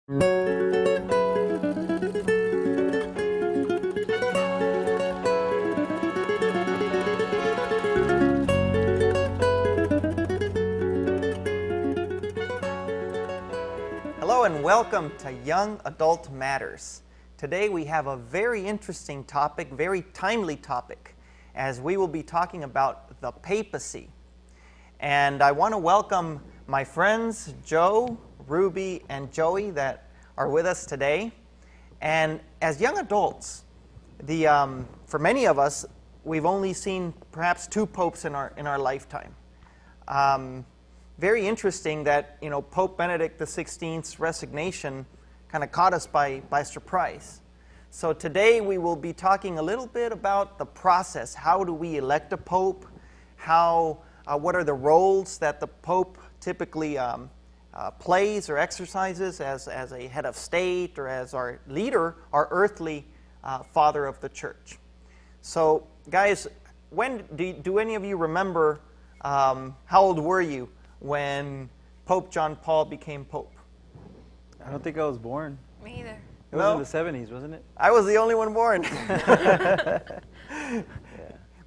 Hello and welcome to Young Adult Matters. Today we have a very interesting topic, very timely topic, as we will be talking about the papacy. And I want to welcome my friends Joe, Ruby, and Joey that are with us today. And as young adults, for many of us, we've only seen perhaps two popes in our lifetime. Very interesting that Pope Benedict XVI's resignation kind of caught us by surprise. So today we will be talking a little bit about the process. How do we elect a pope? What are the roles that the pope typically plays or exercises as a head of state or as our leader, our earthly father of the church? So guys, when do any of you remember, how old were you when Pope John Paul became Pope? I don't think I was born. Me either. It was in the 70s, wasn't it? I was the only one born. Yeah.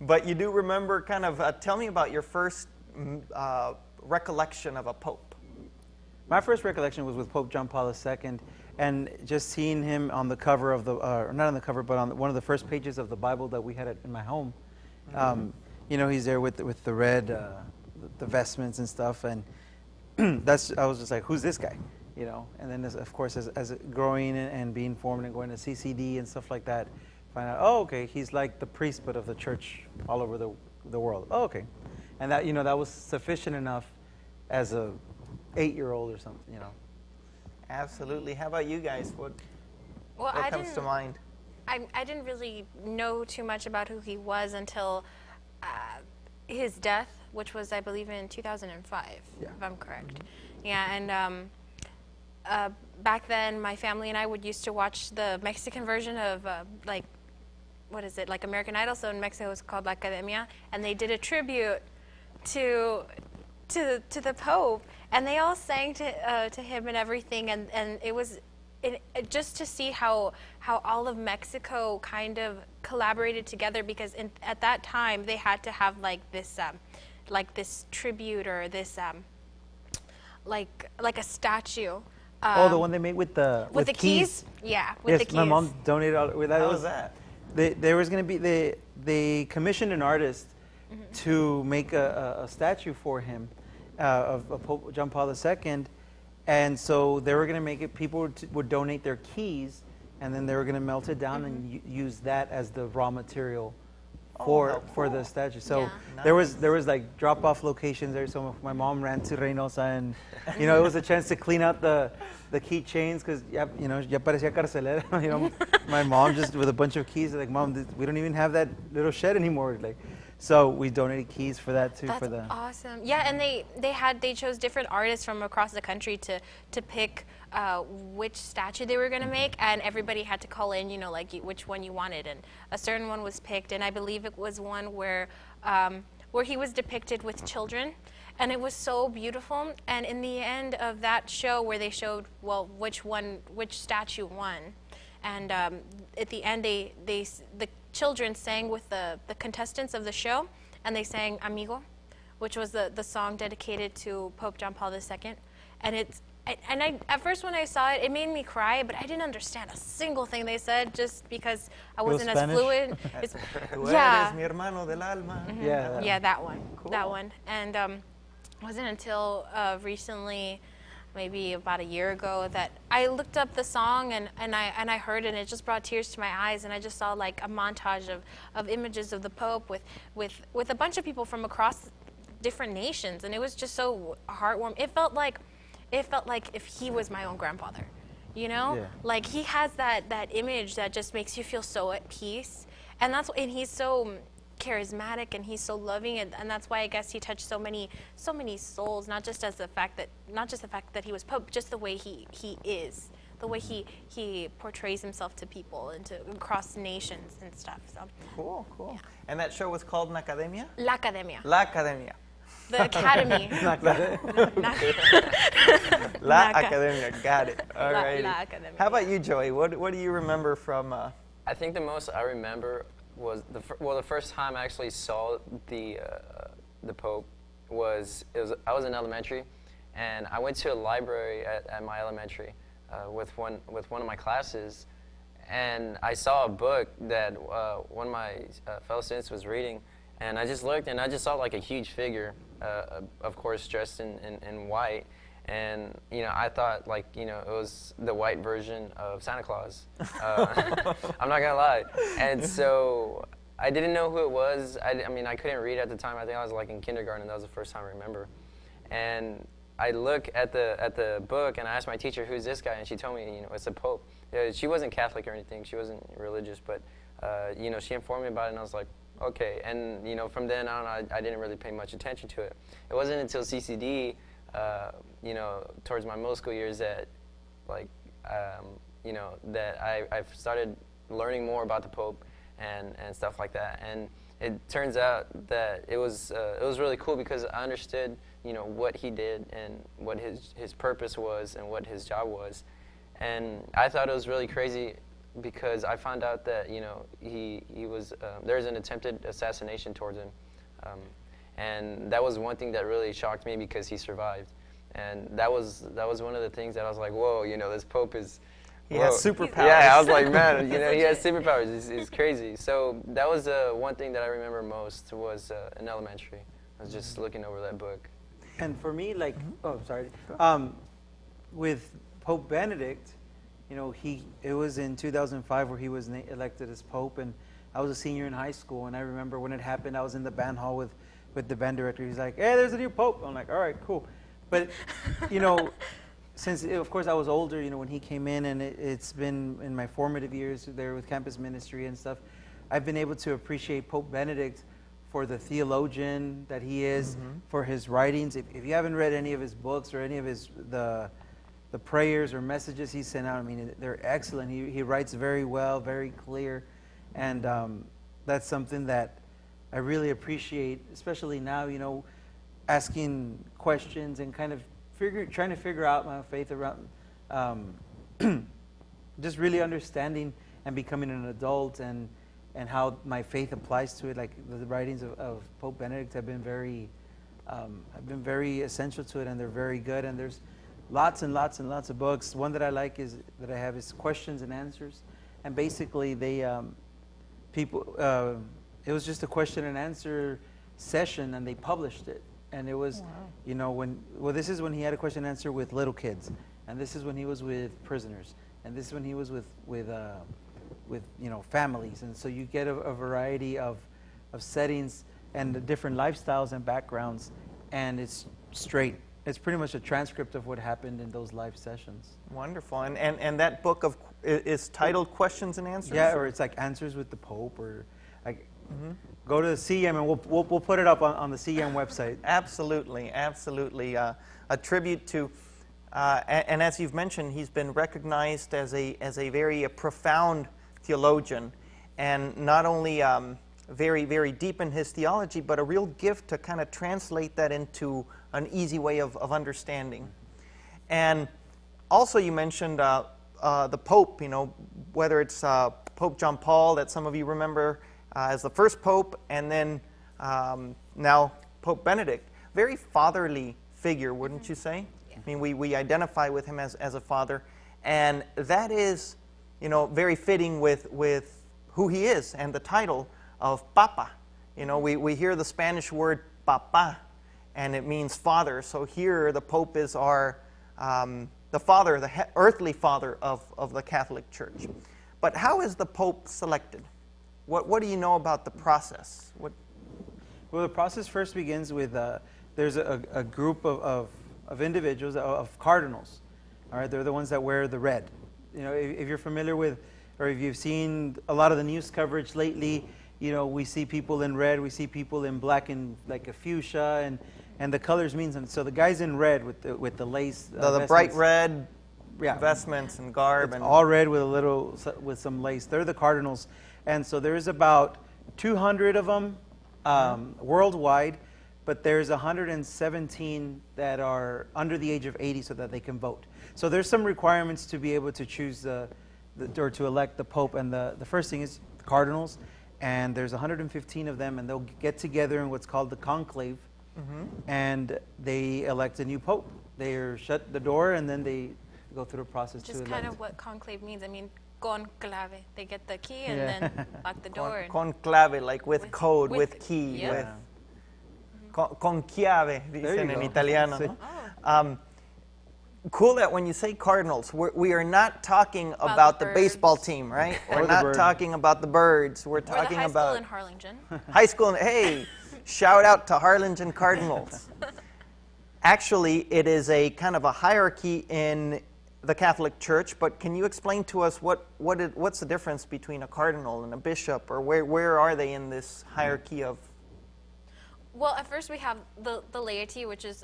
But you do remember kind of, tell me about your first recollection of a pope. My first recollection was with Pope John Paul II, and just seeing him on the cover of not on the cover, but on one of the first pages of the Bible that we had in my home. Mm-hmm. He's there with the red, the vestments and stuff, and I was just like, who's this guy? And then of course as growing and being formed and going to CCD and stuff like that, find out, oh, okay, he's like the priest but of the church all over the world. Oh, okay. And that that was sufficient enough as a 8-year-old or something, Absolutely. How about you guys? What comes to mind? I didn't really know too much about who he was until his death, which was, I believe, in 2005, if I'm correct. Yeah, and back then, my family and I used to watch the Mexican version of, what is it, like American Idol? So in Mexico, it's called La Academia, and they did a tribute to the Pope, and they all sang to him and everything, and it was just to see how all of Mexico kind of collaborated together, because at that time they had to have this tribute or this like a statue. The one they made with the keys? Yeah, with the keys. My mom donated all that. How was that? There was going to be they commissioned an artist to make a statue for him of Pope John Paul II, and so they were going to make it. People would donate their keys, and then they were going to melt it down and use that as the raw material for the statue. So there was like drop-off locations there. So my mom ran to Reynosa, and it was a chance to clean out the keychains, because ya parecía carcelera. My mom just with a bunch of keys, like, Mom, we don't even have that little shed anymore. So we donated keys for that too. That's awesome. Yeah, and they chose different artists from across the country to pick which statue they were going to make, and everybody had to call in, which one you wanted, and a certain one was picked, and I believe it was one where he was depicted with children, and it was so beautiful. And in the end of that show, where they showed which statue won, and at the end the children sang with the contestants of the show, and they sang Amigo, which was the song dedicated to Pope John Paul II. And at first when I saw it, it made me cry, but I didn't understand a single thing they said, just because I wasn't as fluid. Yeah. Mi hermano del alma. Mm-hmm. Yeah, that one. Cool. That one. And it wasn't until recently, maybe about a year ago, that I looked up the song and I heard it, and it just brought tears to my eyes, and I just saw like a montage of images of the Pope with a bunch of people from across different nations, and it was just so heartwarming. It felt like if he was my own grandfather, Yeah. Like, he has that image that just makes you feel so at peace, and he's so charismatic, and he's so loving, and that's why I guess he touched so many souls, not just the fact that he was Pope, just the way he is, the way he portrays himself to people and across nations and stuff. So cool. Yeah. And that show was called La Academia? La Academia. La Academia. The academy. La Academia, got it. All La right. Academia. How about you, Joey? What do you remember from? I think the most I remember was the first time I actually saw the Pope I was in elementary, and I went to a library at my elementary with one of my classes, and I saw a book that one of my fellow students was reading, and I just looked and I just saw like a huge figure, of course dressed in white. And, I thought, it was the white version of Santa Claus. I'm not going to lie. And so I didn't know who it was. I couldn't read at the time. I think I was, in kindergarten. That was the first time I remember. And I look at the book, and I asked my teacher, who's this guy? And she told me, it's the Pope. She wasn't Catholic or anything. She wasn't religious. But, she informed me about it, and I was like, okay. And, from then on, I didn't really pay much attention to it. It wasn't until CCD, towards my middle school years that, that I've started learning more about the Pope and stuff like that. And it turns out that it was really cool because I understood, what he did and what his purpose was and what his job was. And I thought it was really crazy because I found out that, he was, there was an attempted assassination towards him. And that was one thing that really shocked me because he survived. And that was one of the things that I was like, whoa, this Pope is... He has superpowers. Yeah, I was like, man, he has superpowers. It's crazy. So that was one thing that I remember most was in elementary. I was just looking over that book. And for me, with Pope Benedict, it was in 2005 where he was elected as Pope, and I was a senior in high school, and I remember when it happened, I was in the band hall with the band director. He's like, hey, there's a new Pope. I'm like, all right, cool. But, since, of course, I was older, when he came in, and it's been in my formative years there with campus ministry and stuff, I've been able to appreciate Pope Benedict for the theologian that he is, for his writings. If you haven't read any of his books or any of the prayers or messages he sent out, they're excellent. He writes very well, very clear, and that's something that I really appreciate, especially now, asking questions and kind of trying to figure out my faith around, just really understanding and becoming an adult and how my faith applies to it. Like the writings of Pope Benedict have been very essential to it, and they're very good. And there's lots and lots and lots of books. One that I like is Questions and Answers, and basically they it was just a question and answer session, and they published it. And it was, this is when he had a question and answer with little kids, and this is when he was with prisoners, and this is when he was with families, and so you get a variety of settings and the different lifestyles and backgrounds, and it's pretty much a transcript of what happened in those live sessions. Wonderful. And that book is titled Questions and Answers? Yeah, or it's like Answers with the Pope, or like. Go to the CM, and we'll put it up on the CM website. Absolutely, absolutely. A tribute to, and as you've mentioned, he's been recognized as a very profound theologian, and not only very, very deep in his theology, but a real gift to kind of translate that into an easy way of understanding. And also you mentioned the Pope, whether it's Pope John Paul, that some of you remember as the first Pope, and then now Pope Benedict. Very fatherly figure, wouldn't you say? Yeah. We identify with him as a father, and that is, very fitting with who he is and the title of Papa. We hear the Spanish word Papa, and it means father. So here the Pope is the father, the earthly father of the Catholic Church. But how is the Pope selected? What do you know about the process? Well, the process first begins with there's a group of individuals, of cardinals. All right, they're the ones that wear the red. If you're familiar with, or if you've seen a lot of the news coverage lately, we see people in red, we see people in black and like a fuchsia, and the colors mean something. So the guys in red with the lace, the bright red. Yeah. Vestments and garb, and all red with some lace. They're the cardinals. And so there's about 200 of them worldwide. but there's 117 that are under the age of 80 so that they can vote. So there's some requirements to be able to choose or to elect the Pope. And the first thing is the cardinals, and there's 115 of them, and they'll get together in what's called the conclave, and they elect a new Pope. They shut the door, and then they go through the process to elect. Just kind of what conclave means. I mean, conclave. They get the key and then lock the door. Conclave, like with code, with key, yep. with con chiave, dicen en italiano. Sí. No? Cool that when you say Cardinals, we are not talking about the baseball team, right? We're not talking about the birds. We're talking or the high about school in Harlingen. High school. Hey, shout out to Harlingen Cardinals. Actually, it is a kind of a hierarchy in the Catholic Church, but can you explain to us what's the difference between a cardinal and a bishop, or where are they in this hierarchy of? Well, at first we have the laity, which is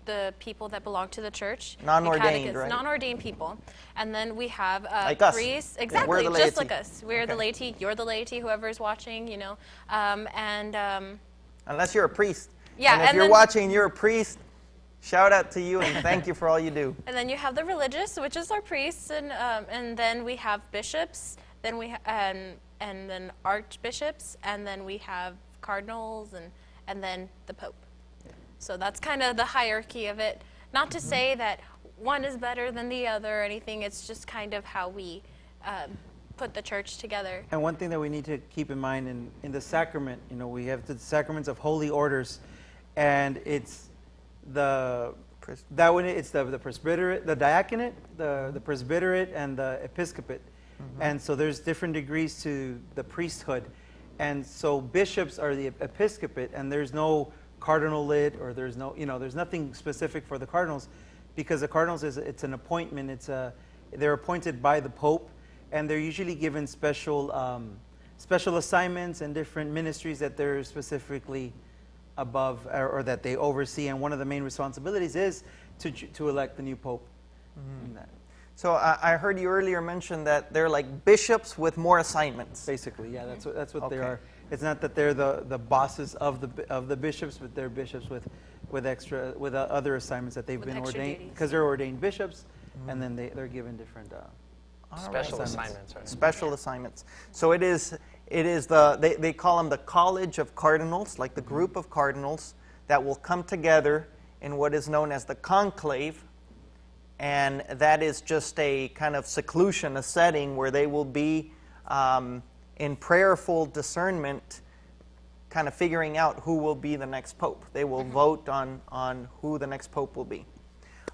the people that belong to the church. Non-ordained, right? Non-ordained people. And then we have like us. priests. Exactly, we're the just laity. like us. We're the laity, you're the laity, whoever's watching, you know. Unless you're a priest. Yeah, and if you're watching and you're a priest, shout out to you and thank you for all you do. And then you have the religious, which is our priests, and then we have bishops, then and then archbishops, and then we have cardinals, and then the Pope. So that's kind of the hierarchy of it. Not to say that one is better than the other or anything. It's just kind of how we put the church together. And one thing that we need to keep in mind in the sacrament, you know, we have the sacraments of holy orders, and it's the presbyterate, the diaconate, the presbyterate, and the episcopate. And so there's different degrees to the priesthood. And so bishops are the episcopate, and there's no cardinalate, or there's no, you know, there's nothing specific for the cardinals, because the cardinals it's an appointment. They're appointed by the Pope, and they're usually given special assignments and different ministries that they're specifically above or that they oversee. And one of the main responsibilities is to elect the new Pope. So I heard you earlier mention that they're like bishops with more assignments. Basically, yeah, that's what they are. It's not that they're the bosses of the bishops, but they're bishops with other assignments that they've been ordained, because they're ordained bishops, and then they're given different special assignments. Right? Special assignments. So it is they call them the College of Cardinals, like the group of cardinals that will come together in what is known as the conclave. And that is just a kind of seclusion, a setting where they will be in prayerful discernment, kind of figuring out who will be the next pope. They will vote on who the next pope will be.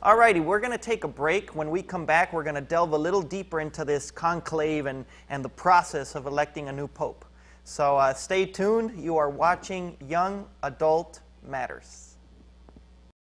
Alrighty, we're going to take a break. When we come back, we're going to delve a little deeper into this conclave and the process of electing a new pope. So stay tuned. You are watching Young Adult Matters.